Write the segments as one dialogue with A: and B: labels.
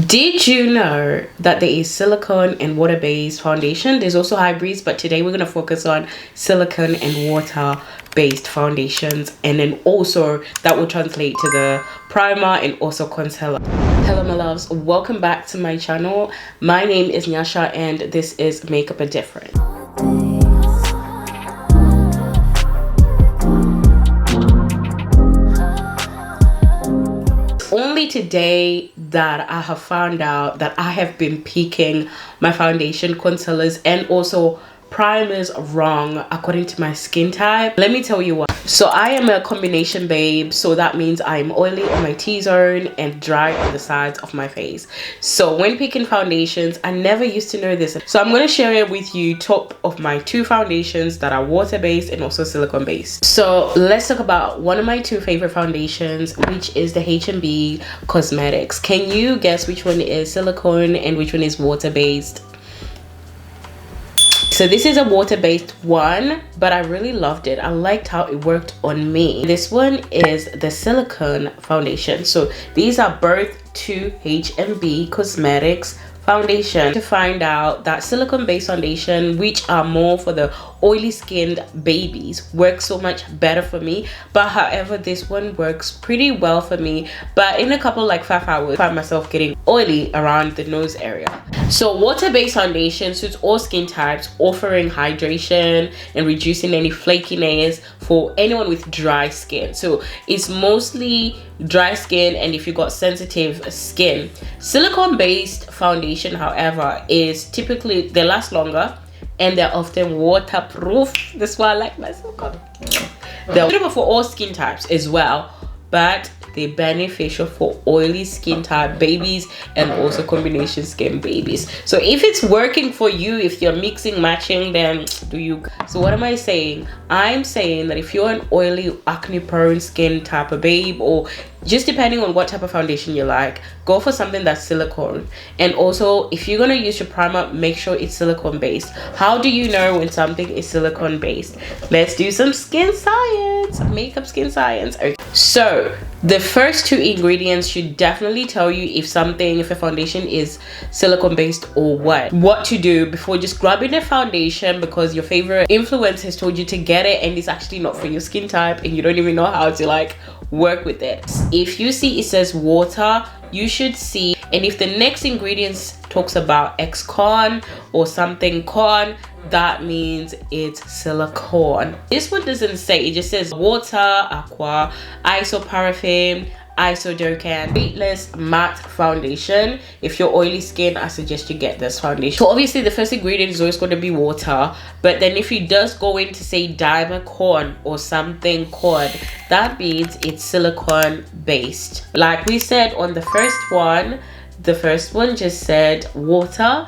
A: Did you know that there is silicone and water-based foundation? There's also hybrids, but today we're going to focus on silicone and water-based foundations, and then also that will translate to the primer and also concealer. Hello my loves, welcome back to my channel. My name is Nyasha and this is Makeup a Different. Only today that I have found out that I have been picking my foundation, concealers and also primers wrong according to my skin type. Let me tell you what. So I am a combination babe, so that means I'm oily on my T-zone and dry on the sides of my face. So when picking foundations, I never used to know this, so I'm going to share with you top of my two foundations that are water-based and also silicone-based. So let's talk about one of my two favorite foundations, which is the H&B Cosmetics. Can you guess which one is silicone and which one is water-based? So this is a water-based one, but I really loved it. I liked how it worked on me. This one is the silicone foundation. So these are both two H&B Cosmetics foundation. To find out that silicone-based foundation, which are more for the oily skinned babies, works so much better for me. But however, this one works pretty well for me, but in a couple like 5 hours I find myself getting oily around the nose area. So water-based foundation suits all skin types, offering hydration and reducing any flakiness for anyone with dry skin. So it's mostly dry skin and if you got sensitive skin. Silicone-based foundation, however, is typically, they last longer and they're often waterproof. That's why I like my silicone. They're suitable for all skin types as well, but they're beneficial for oily skin type babies and also combination skin babies. So if it's working for you, if you're mixing matching, then do you. So what am I saying? I'm saying that if you're an oily acne prone skin type of babe, or just depending on what type of foundation you like, go for something that's silicone. And also if you're going to use your primer, make sure it's silicone based. How do you know when something is silicone based? Let's do some skin science, makeup skin science. Okay. So the first two ingredients should definitely tell you if a foundation is silicone based or what to do before just grabbing a foundation because your favorite influencer has told you to get it and it's actually not for your skin type and you don't even know how to like work with it. If you see it says water, you should see, and if the next ingredients talks about ex-con or something con, that means it's silicone. This one doesn't say, it just says water, aqua, isoparaffin, isodocane, weightless matte foundation. If you're oily skin, I suggest you get this foundation. So obviously the first ingredient is always going to be water, but then if it does go into say diamond corn or something corn, that means it's silicone based. Like we said on the first one just said water,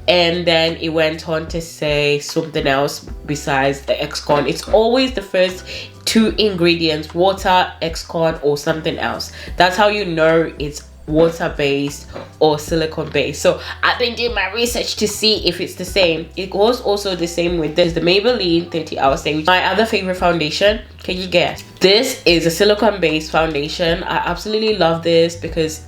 A: and then it went on to say something else besides the ex-con. It's always the first two ingredients, water, ex-con or something else. That's how you know it's water based or silicone based. So I've been doing my research to see if it's the same. It goes also the same with this, the Maybelline 30 Hour Stay. My other favorite foundation, can you guess? This is a silicone based foundation. I absolutely love this because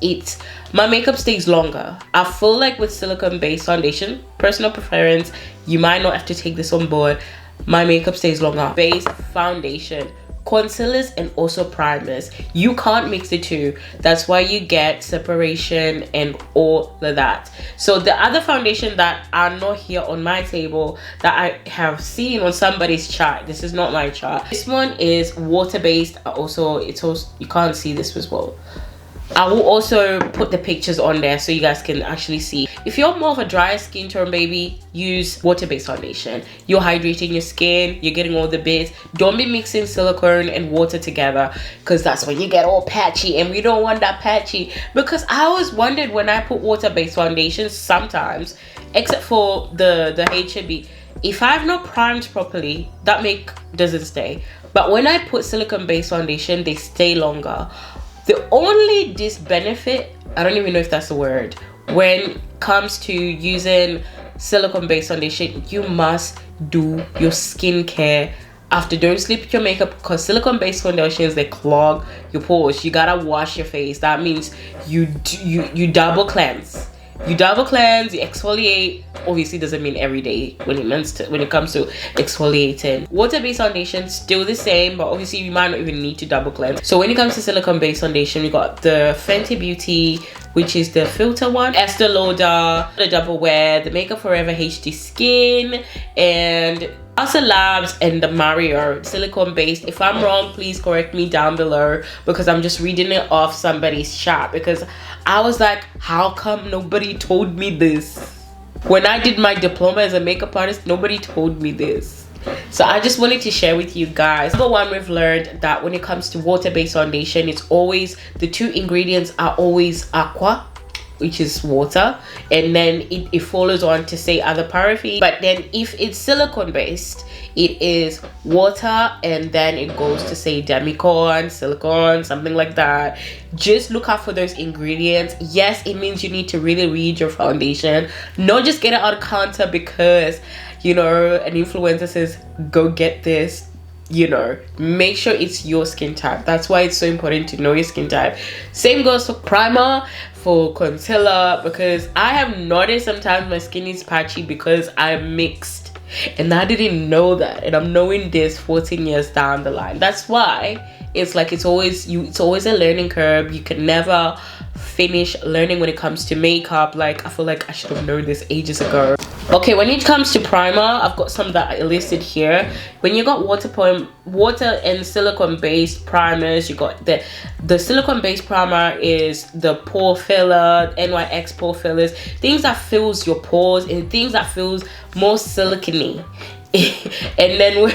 A: my makeup stays longer. I feel like with silicone based foundation, personal preference, you might not have to take this on board, my makeup stays longer. Base foundation, concealers and also primers, you can't mix the two. That's why you get separation and all of that. So the other foundation that are not here on my table that I have seen on somebody's chart, this is not my chart, this one is water based. Also it's also, you can't see this as well. I will also put the pictures on there so you guys can actually see. If you're more of a dry skin tone baby, use water-based foundation. You're hydrating your skin, you're getting all the bits. Don't be mixing silicone and water together because that's when you get all patchy, and we don't want that patchy. Because I always wondered when I put water-based foundations sometimes, except for the H&B, if I've not primed properly, that make doesn't stay. But when I put silicone-based foundation, they stay longer. The only disbenefit, I don't even know if that's the word, when it comes to using silicone based foundation, you must do your skincare after don't sleep with your makeup, because silicone-based foundations, they clog your pores. You gotta wash your face. That means you double cleanse. You double cleanse, you exfoliate. Obviously doesn't mean every day when it comes to exfoliating. Water-based foundation, still the same, but obviously you might not even need to double cleanse. So when it comes to silicone-based foundation, we got the Fenty Beauty, which is the filter one, Estee Lauder, the Double Wear, the Makeup Forever HD Skin, and Asa Labs and the Mario silicone-based. If I'm wrong, please correct me down below, because I'm just reading it off somebody's chat, because I was like, how come nobody told me this? When I did my diploma as a makeup artist, nobody told me this. So I just wanted to share with you guys. Number one, we've learned that when it comes to water-based foundation, it's always, the two ingredients are always aqua, which is water, and then it follows on to say other paraffin. But then if it's silicone based, it is water, and then it goes to say demi-corn, silicone, something like that. Just look out for those ingredients. Yes, it means you need to really read your foundation, not just get it on counter because, you know, an influencer says go get this. You know, make sure it's your skin type. That's why it's so important to know your skin type. Same goes for primer, for concealer, because I have noticed sometimes my skin is patchy because I'm mixed, and I didn't know that, and I'm knowing this 14 years down the line. That's why it's like it's always a learning curve. You can never finish learning when it comes to makeup. Like, I feel like I should have known this ages ago. Okay, when it comes to primer, I've got some that I listed here. When you got water and silicone based primers, you got the silicone based primer is the pore filler, NYX pore fillers, things that fills your pores and things that feels more silicone. And then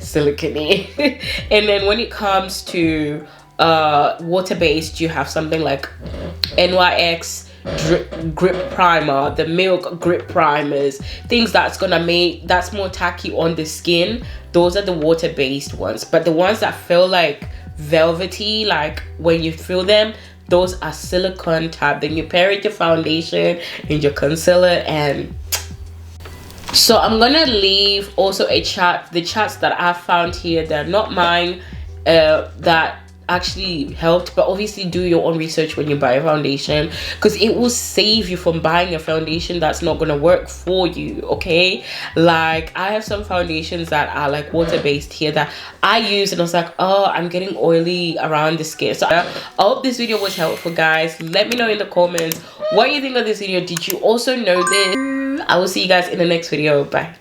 A: silicone. And then when it comes to water based, you have something like NYX grip primer, the milk grip primers, things that's more tacky on the skin. Those are the water based ones. But the ones that feel like velvety, like when you feel them, those are silicone type. Then you pair it your foundation and your concealer. And so I'm gonna leave also the charts that I found here. They're not mine, that actually helped, but obviously do your own research when you buy a foundation, because it will save you from buying a foundation that's not gonna work for you. Okay, like I have some foundations that are like water-based here that I use, and I was like, oh, I'm getting oily around the skin. So I hope this video was helpful, guys. Let me know in the comments what you think of this video. Did you also know this? I will see you guys in the next video. Bye.